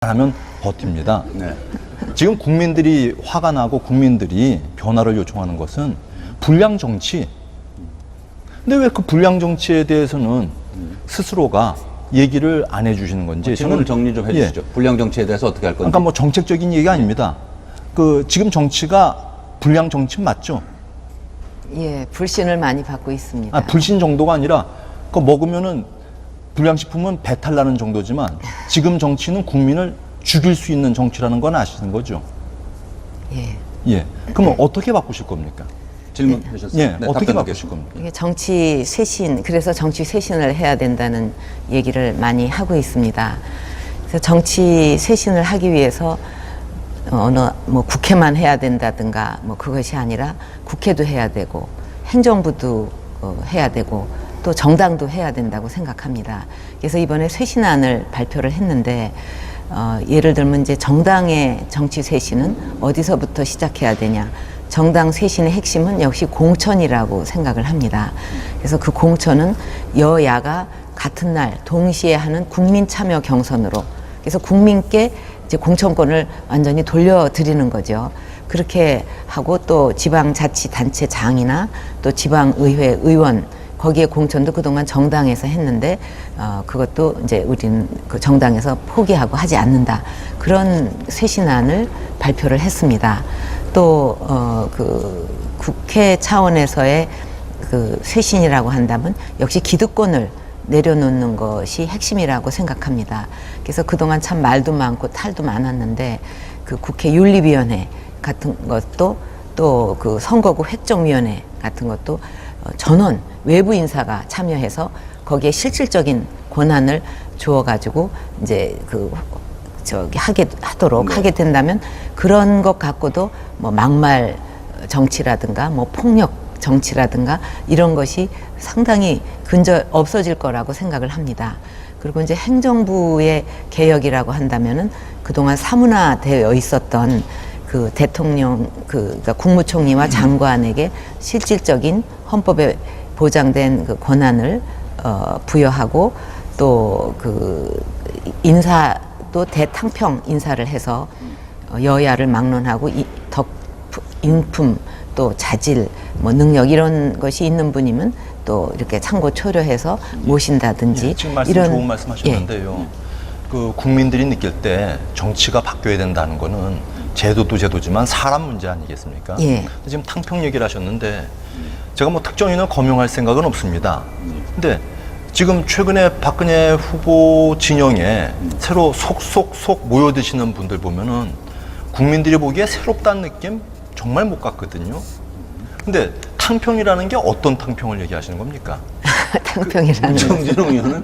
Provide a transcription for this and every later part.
잘하면 버팁니다. 네. 지금 국민들이 화가 나고 국민들이 변화를 요청하는 것은 불량 정치. 근데 왜 그 불량 정치에 대해서는 스스로가 얘기를 안 해주시는 건지. 질문을 정리 좀 해주시죠. 불량 정치에 대해서 어떻게 할 건지. 그러니까 뭐 정책적인 얘기가 아닙니다. 그 지금 정치가 불량 정치 맞죠? 예, 불신을 많이 받고 있습니다. 아, 불신 정도가 아니라 그거 먹으면은 불량식품은 배탈 나는 정도지만 지금 정치는 국민을 죽일 수 있는 정치라는 건 아시는 거죠? 예. 예. 그럼 어떻게 바꾸실 겁니까? 질문 주셨어요. 예. 네, 어떻게 답변 바꾸실 겁니까? 이게 정치 쇄신, 그래서 정치 쇄신을 해야 된다는 얘기를 많이 하고 있습니다. 그래서 정치 쇄신을 하기 위해서 뭐 국회만 해야 된다든가 뭐 그것이 아니라 국회도 해야 되고 행정부도 해야 되고 또 정당도 해야 된다고 생각합니다. 그래서 이번에 쇄신안을 발표를 했는데 예를 들면 이제 정당의 정치 쇄신은 어디서부터 시작해야 되냐? 정당 쇄신의 핵심은 역시 공천이라고 생각을 합니다. 그래서 그 공천은 여야가 같은 날 동시에 하는 국민 참여 경선으로, 그래서 국민께 이제 공천권을 완전히 돌려드리는 거죠. 그렇게 하고 또 지방자치단체장이나 또 지방의회 의원, 거기에 공천도 그동안 정당에서 했는데 그것도 이제 우리는 그 정당에서 포기하고 하지 않는다. 그런 쇄신안을 발표를 했습니다. 또 그 국회 차원에서의 그 쇄신이라고 한다면 역시 기득권을 내려놓는 것이 핵심이라고 생각합니다. 그래서 그동안 참 말도 많고 탈도 많았는데 그 국회 윤리위원회 같은 것도 또 그 선거구 획정위원회 같은 것도 전원 외부 인사가 참여해서 거기에 실질적인 권한을 주어가지고 이제 하도록 하게 된다면 그런 것 갖고도 뭐 막말 정치라든가 뭐 폭력 정치라든가 이런 것이 상당히 없어질 거라고 생각을 합니다. 그리고 이제 행정부의 개혁이라고 한다면은 그동안 사문화되어 있었던 그 대통령, 그러니까 국무총리와 장관에게 실질적인 헌법에 보장된 그 권한을 부여하고 또 그 인사도 대탕평 인사를 해서 여야를 막론하고 인품 또 자질 뭐 능력 이런 것이 있는 분이면 또 이렇게 참고 초려해서 모신다든지. 예, 지금 말씀 이런 좋은 말씀하셨는데요. 그 국민들이 느낄 때 정치가 바뀌어야 된다는 거는 제도도 제도지만 사람 문제 아니겠습니까? 예. 지금 탕평 얘기를 하셨는데 제가 뭐 특정인을 거명할 생각은 없습니다. 근데 지금 최근에 박근혜 후보 진영에 새로 속속속 모여드시는 분들 보면은 국민들이 보기에 새롭다는 느낌 정말 못 갖거든요. 근데 탕평이라는 게 어떤 탕평을 얘기하시는 겁니까? 탕평이라는 정진웅 의원은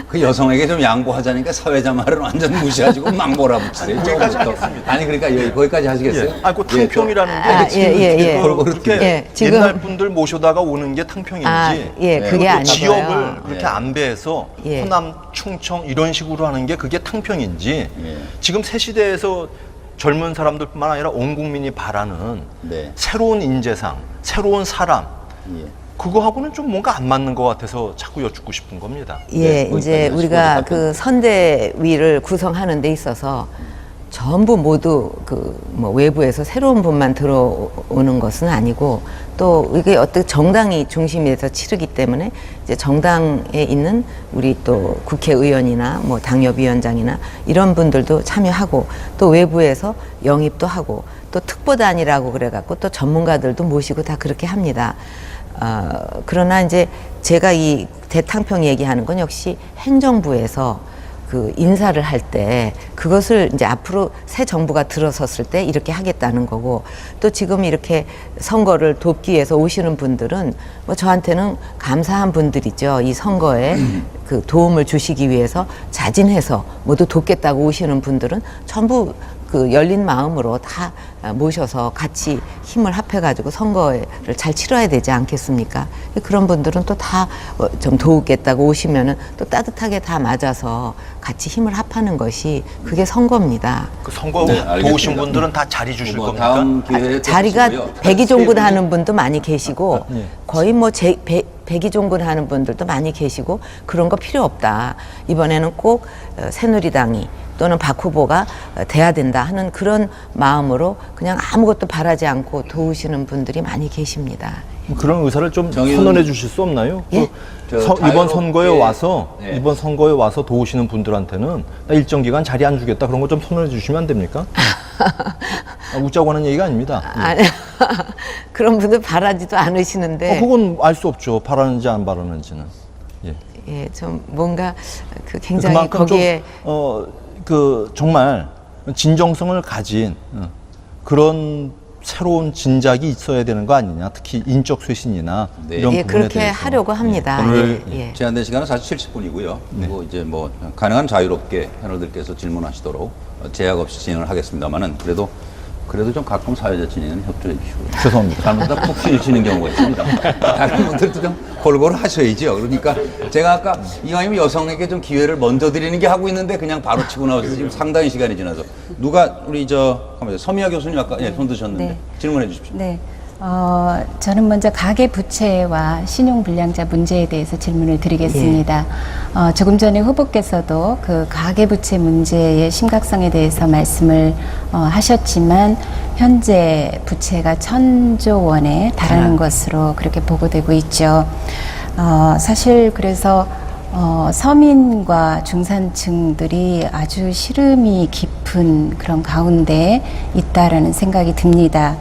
그 여성에게 좀 양보하자니까 사회자 말은 완전 무시하시고 막 몰아붙이세요. 여기까지 하겠습니다. 아니 그러니까 거기까지 하시겠어요? 예. 아니, 그 탕평이라는 게 예. 그렇게 예, 지금 옛날 분들 모셔다가 오는 게 탕평인지 그게 아니고요. 지역을 그렇게 안배해서 예. 호남, 충청 이런 식으로 하는 게 그게 탕평인지 예. 지금 새 시대에서 젊은 사람들뿐만 아니라 온 국민이 바라는 네. 새로운 인재상, 새로운 사람 예. 그거하고는 좀 뭔가 안 맞는 것 같아서 자꾸 여쭙고 싶은 겁니다. 예, 네, 이제 거기까지 우리가 하시고 그 선대위를 구성하는 데 있어서 전부 모두 그 뭐 외부에서 새로운 분만 들어오는 것은 아니고 또 이게 어떻게 정당이 중심이 돼서 치르기 때문에 이제 정당에 있는 우리 또 국회의원이나 뭐 당협위원장이나 이런 분들도 참여하고 또 외부에서 영입도 하고 또 특보단이라고 그래갖고 또 전문가들도 모시고 다 그렇게 합니다. 그러나 이제 제가 이 대탕평 얘기하는 건 역시 행정부에서 그 인사를 할 때 그것을 이제 앞으로 새 정부가 들어섰을 때 이렇게 하겠다는 거고 또 지금 이렇게 선거를 돕기 위해서 오시는 분들은 뭐 저한테는 감사한 분들이죠. 이 선거에 그 도움을 주시기 위해서 자진해서 모두 돕겠다고 오시는 분들은 전부 그 열린 마음으로 다 모셔서 같이 힘을 합해가지고 선거를 잘 치러야 되지 않겠습니까? 그런 분들은 또 다 좀 도우겠다고 오시면은 또 따뜻하게 다 맞아서 같이 힘을 합하는 것이 그게 선거입니다. 그 선거 네, 도우신 알겠습니다. 분들은 다 자리 주실 뭐 겁니까? 다음 기회에 또 자리가 보시고요. 100이 종군 하는 분도 많이 계시고 예. 거의 뭐 백의종군하는 분들도 많이 계시고 그런 거 필요 없다. 이번에는 꼭 새누리당이 또는 박 후보가 돼야 된다 하는 그런 마음으로 그냥 아무것도 바라지 않고 도우시는 분들이 많이 계십니다. 그런 의사를 좀 정의는- 선언해 주실 수 없나요? 예? 이번 선거에 와서 네. 이번 선거에 와서 도우시는 분들한테는 나 일정 기간 자리 안 주겠다 그런 거 좀 선언해 주시면 안 됩니까? 웃자고 하는 얘기가 아닙니다. 아니, 그런 분들 바라지도 않으시는데 그건 알 수 없죠. 바라는지 안 바라는지는. 예. 예, 좀 뭔가 그 굉장히 그만큼 거기에 정말 진정성을 가진 그런 새로운 진작이 있어야 되는 거 아니냐. 특히 인적 쇄신이나 네. 이런 예, 부분에 그렇게 대해서. 하려고 합니다. 오늘 예, 예. 제한된 시간은 사실 70분이고요. 그리고 이제 뭐 가능한 자유롭게 패널들께서 질문하시도록 제약 없이 진행을 하겠습니다만은 그래도 좀 가끔 사회자 진행은 협조해 주시고요. 죄송합니다. 잘못하다 푹 쉬시는 경우가 있습니다. 다른 분들도 좀 골고루 하셔야죠. 그러니까 제가 아까 이왕이면 여성에게 좀 기회를 먼저 드리는 게 하고 있는데 그냥 바로 치고 나와서 지금 상당히 시간이 지나서 누가 우리 서미아 교수님 아까 손 드셨는데 네. 질문해 주십시오. 네. 저는 먼저 가계부채와 신용불량자 문제에 대해서 질문을 드리겠습니다. 조금 전에 후보께서도 그 가계부채 문제의 심각성에 대해서 말씀을 하셨지만 현재 부채가 1,000조 원에 달하는 것으로 그렇게 보고되고 있죠. 사실 그래서 서민과 중산층들이 아주 시름이 깊은 그런 가운데 있다라는 생각이 듭니다.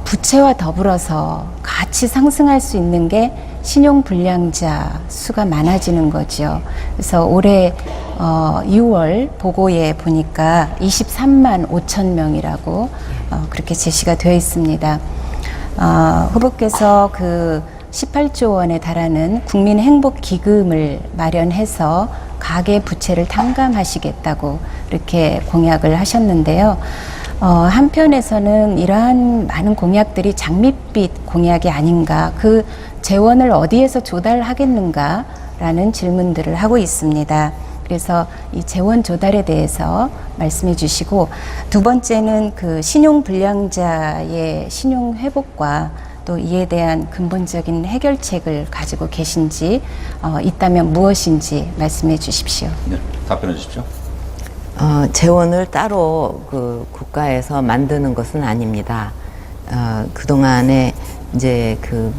부채와 더불어서 같이 상승할 수 있는 게 신용불량자 수가 많아지는 거죠. 그래서 올해 6월 보고에 보니까 23만 5천 명이라고 그렇게 제시가 되어 있습니다. 후보께서 그 18조 원에 달하는 국민행복기금을 마련해서 가계 부채를 탕감하시겠다고 이렇게 공약을 하셨는데요. 한편에서는 이러한 많은 공약들이 장밋빛 공약이 아닌가, 그 재원을 어디에서 조달하겠는가라는 질문들을 하고 있습니다. 그래서 이 재원 조달에 대해서 말씀해 주시고, 두 번째는 그 신용불량자의 신용회복과 또 이에 대한 근본적인 해결책을 가지고 계신지, 있다면 무엇인지 말씀해 주십시오. 네, 답변해 주십시오. 재원을 따로 그 국가에서 만드는 것은 아닙니다. 그동안에 이제 그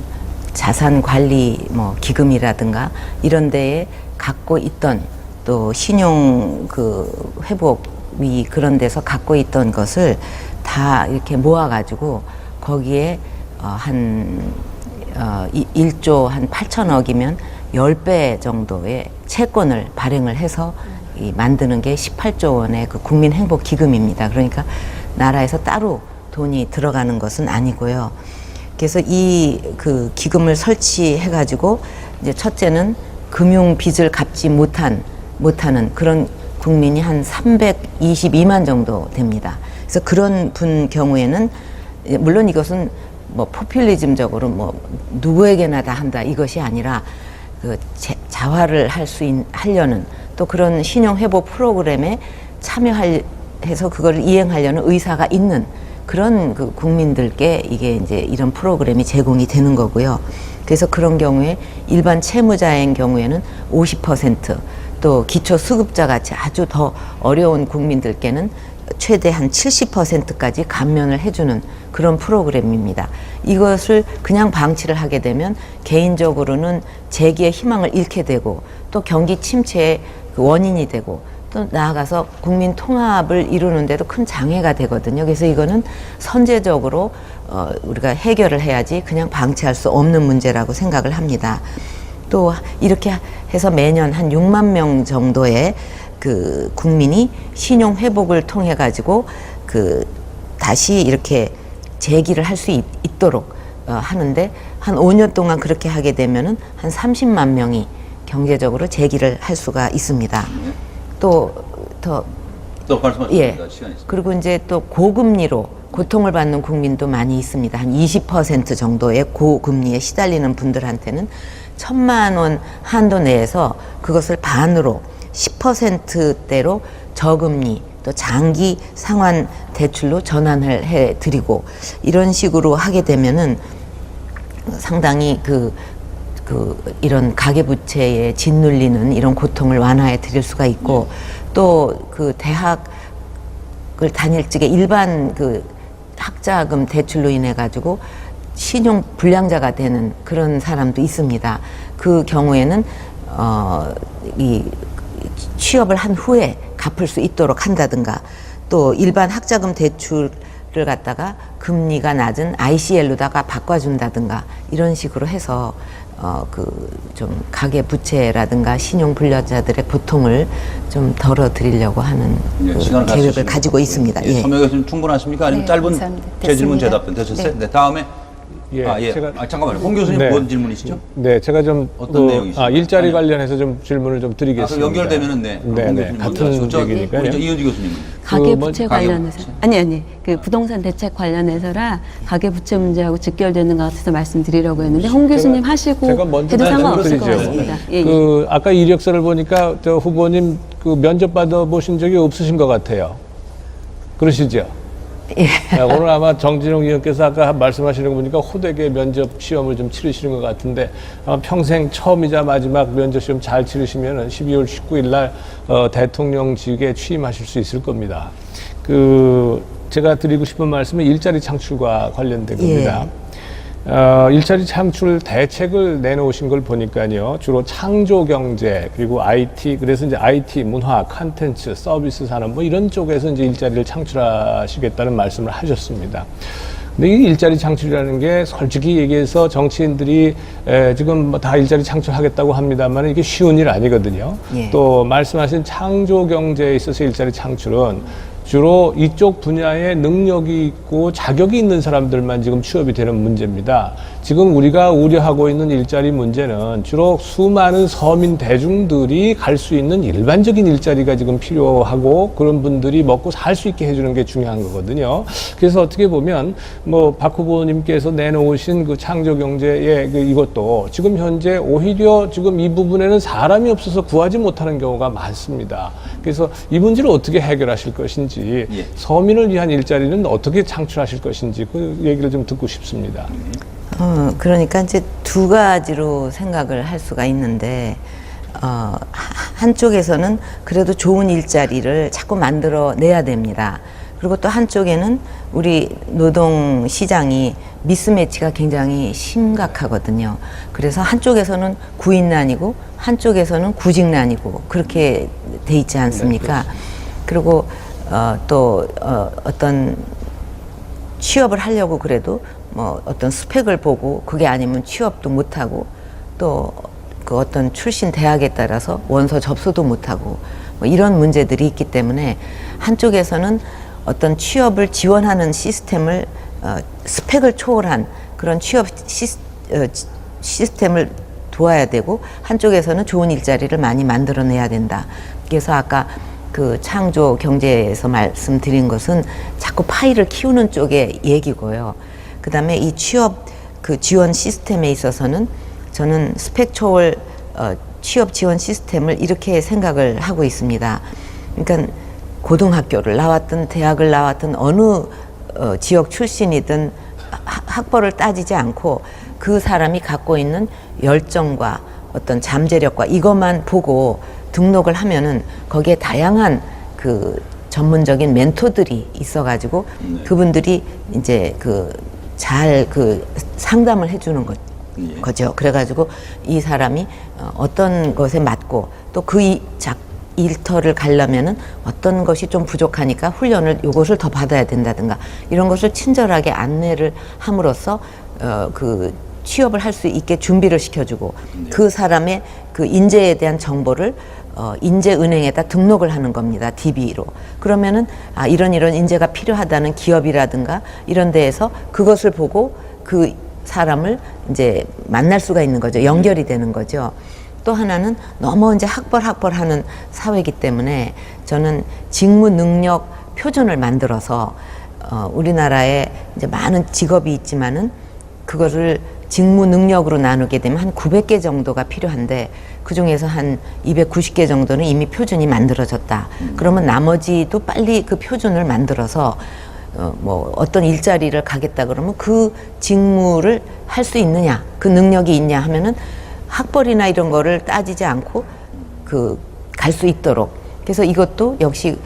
자산 관리 뭐 기금이라든가 이런 데에 갖고 있던 또 신용 그 회복위 그런 데서 갖고 있던 것을 다 이렇게 모아가지고 거기에 한 1조 한 8천억이면 10배 정도의 채권을 발행을 해서 만드는 게 18조 원의 그 국민행복기금입니다. 그러니까 나라에서 따로 돈이 들어가는 것은 아니고요. 그래서 이 그 기금을 설치해가지고 이제 첫째는 금융 빚을 갚지 못하는 그런 국민이 한 322만 정도 됩니다. 그래서 그런 분 경우에는 물론 이것은 뭐 포퓰리즘적으로 뭐 누구에게나 다 한다 이것이 아니라 그 자활을 하려는 또 그런 신용회복 프로그램에 참여해서 그걸 이행하려는 의사가 있는 그런 그 국민들께 이게 이제 이런 프로그램이 제공이 되는 거고요. 그래서 그런 경우에 일반 채무자인 경우에는 50%, 또 기초수급자 같이 아주 더 어려운 국민들께는 최대 한 70%까지 감면을 해주는 그런 프로그램입니다. 이것을 그냥 방치를 하게 되면 개인적으로는 재기의 희망을 잃게 되고 또 경기 침체의 그 원인이 되고 또 나아가서 국민 통합을 이루는데도 큰 장애가 되거든요. 그래서 이거는 선제적으로 우리가 해결을 해야지 그냥 방치할 수 없는 문제라고 생각을 합니다. 또 이렇게 해서 매년 한 6만 명 정도의 그 국민이 신용 회복을 통해 가지고 그 다시 이렇게 재기를 할 수 있도록 하는데 한 5년 동안 그렇게 하게 되면은 한 30만 명이 경제적으로 재기를 할 수가 있습니다. 또 말씀하셨습니다. 예. 시간이 있습니다. 그리고 이제 또 고금리로 고통을 받는 국민도 많이 있습니다. 한 20% 정도의 고금리에 시달리는 분들한테는 1,000만 원 한도 내에서 그것을 반으로 10%대로 저금리 또 장기 상환 대출로 전환을 해드리고 이런 식으로 하게 되면은 상당히 이런 가계부채에 짓눌리는 이런 고통을 완화해 드릴 수가 있고 또 그 대학을 다닐 적에 일반 그 학자금 대출로 인해 가지고 신용 불량자가 되는 그런 사람도 있습니다. 그 경우에는 이 취업을 한 후에 갚을 수 있도록 한다든가 또 일반 학자금 대출을 갖다가 금리가 낮은 ICL로다가 바꿔준다든가 이런 식으로 해서 좀 가계 부채라든가 신용 불량자들의 고통을 좀 덜어드리려고 하는 시간을 계획을 가지시는 가지고 거고요. 있습니다. 예. 서명 교수님 충분하십니까? 아니면 네, 짧은 감사합니다. 제 질문 됐습니다. 대답 되셨어요? 네. 네. 다음에 예, 잠깐만요. 홍 교수님 네. 뭔 질문이시죠? 네, 제가 좀 어떤 내용이시죠? 일자리 아니요. 관련해서 좀 질문을 좀 드리겠습니다. 그럼 연결되면은 네. 그럼 홍 교수님 먼저 하시죠. 같은 얘기니까요. 우리 이은지 교수님. 가계부채 가계 관련해서 부채. 아니 그 부동산 대책 관련해서라 가계부채 문제하고 직결되는 것 같아서 말씀드리려고 했는데 홍 교수님 하시고 제가 먼저 해도 상관없을 것 말씀드리죠. 같습니다. 예, 예. 그 아까 이력서를 보니까 저 후보님 그 면접 받아 보신 적이 없으신 것 같아요. 그러시죠? 예. 오늘 아마 정진용 의원께서 아까 말씀하시는 거 보니까 호되게 면접 시험을 좀 치르시는 것 같은데 아마 평생 처음이자 마지막 면접 시험 잘 치르시면은 12월 19일 날 대통령직에 취임하실 수 있을 겁니다. 제가 드리고 싶은 말씀은 일자리 창출과 관련된 겁니다. 일자리 창출 대책을 내놓으신 걸 보니까요. 주로 창조 경제, 그리고 IT, 그래서 이제 IT, 문화, 콘텐츠, 서비스 산업 뭐 이런 쪽에서 이제 일자리를 창출하시겠다는 말씀을 하셨습니다. 근데 이 일자리 창출이라는 게 솔직히 얘기해서 정치인들이 지금 뭐 다 일자리 창출하겠다고 합니다만 이게 쉬운 일 아니거든요. 예. 또 말씀하신 창조 경제에 있어서 일자리 창출은 주로 이쪽 분야에 능력이 있고 자격이 있는 사람들만 지금 취업이 되는 문제입니다. 지금 우리가 우려하고 있는 일자리 문제는 주로 수많은 서민 대중들이 갈 수 있는 일반적인 일자리가 지금 필요하고 그런 분들이 먹고 살 수 있게 해주는 게 중요한 거거든요. 그래서 어떻게 보면 뭐 박 후보님께서 내놓으신 그 창조 경제의 이것도 지금 현재 오히려 지금 이 부분에는 사람이 없어서 구하지 못하는 경우가 많습니다. 그래서 이 문제를 어떻게 해결하실 것인지 예. 서민을 위한 일자리는 어떻게 창출하실 것인지 그 얘기를 좀 듣고 싶습니다. 그러니까 이제 두 가지로 생각을 할 수가 있는데, 한쪽에서는 그래도 좋은 일자리를 자꾸 만들어내야 됩니다. 그리고 또 한쪽에는 우리 노동 시장이 미스매치가 굉장히 심각하거든요. 그래서 한쪽에서는 구인난이고 한쪽에서는 구직난이고 그렇게 돼 있지 않습니까? 그리고 어떤 취업을 하려고 그래도 뭐 어떤 스펙을 보고 그게 아니면 취업도 못하고 또 그 어떤 출신 대학에 따라서 원서 접수도 못하고 뭐 이런 문제들이 있기 때문에 한쪽에서는 어떤 취업을 지원하는 시스템을 스펙을 초월한 그런 취업 시스템을 도와야 되고 한쪽에서는 좋은 일자리를 많이 만들어내야 된다. 그래서 아까 그 창조 경제에서 말씀드린 것은 자꾸 파이를 키우는 쪽의 얘기고요. 그 다음에 이 취업 그 지원 시스템에 있어서는 저는 스펙 초월 취업 지원 시스템을 이렇게 생각을 하고 있습니다. 그러니까 고등학교를 나왔든 대학을 나왔든 어느 지역 출신이든 학벌을 따지지 않고 그 사람이 갖고 있는 열정과 어떤 잠재력과 이것만 보고 등록을 하면은 거기에 다양한 그 전문적인 멘토들이 있어가지고 그분들이 이제 잘 상담을 해주는 거죠. 그래가지고 이 사람이 어떤 것에 맞고 또 그 일터를 가려면은 어떤 것이 좀 부족하니까 훈련을 요것을 더 받아야 된다든가 이런 것을 친절하게 안내를 함으로써 그 취업을 할 수 있게 준비를 시켜주고 그 사람의 그 인재에 대한 정보를 인재은행에다 등록을 하는 겁니다. DB로. 그러면은 이런 인재가 필요하다는 기업이라든가 이런 데에서 그것을 보고 그 사람을 이제 만날 수가 있는 거죠. 연결이 되는 거죠. 또 하나는 너무 이제 학벌하는 사회이기 때문에 저는 직무 능력 표준을 만들어서 우리나라에 이제 많은 직업이 있지만은 그거를 직무 능력으로 나누게 되면 한 900개 정도가 필요한데 그 중에서 한 290개 정도는 이미 표준이 만들어졌다. 그러면 나머지도 빨리 그 표준을 만들어서 뭐 어떤 일자리를 가겠다 그러면 그 직무를 할 수 있느냐, 그 능력이 있냐 하면은 학벌이나 이런 거를 따지지 않고 갈 수 있도록. 그래서 이것도 역시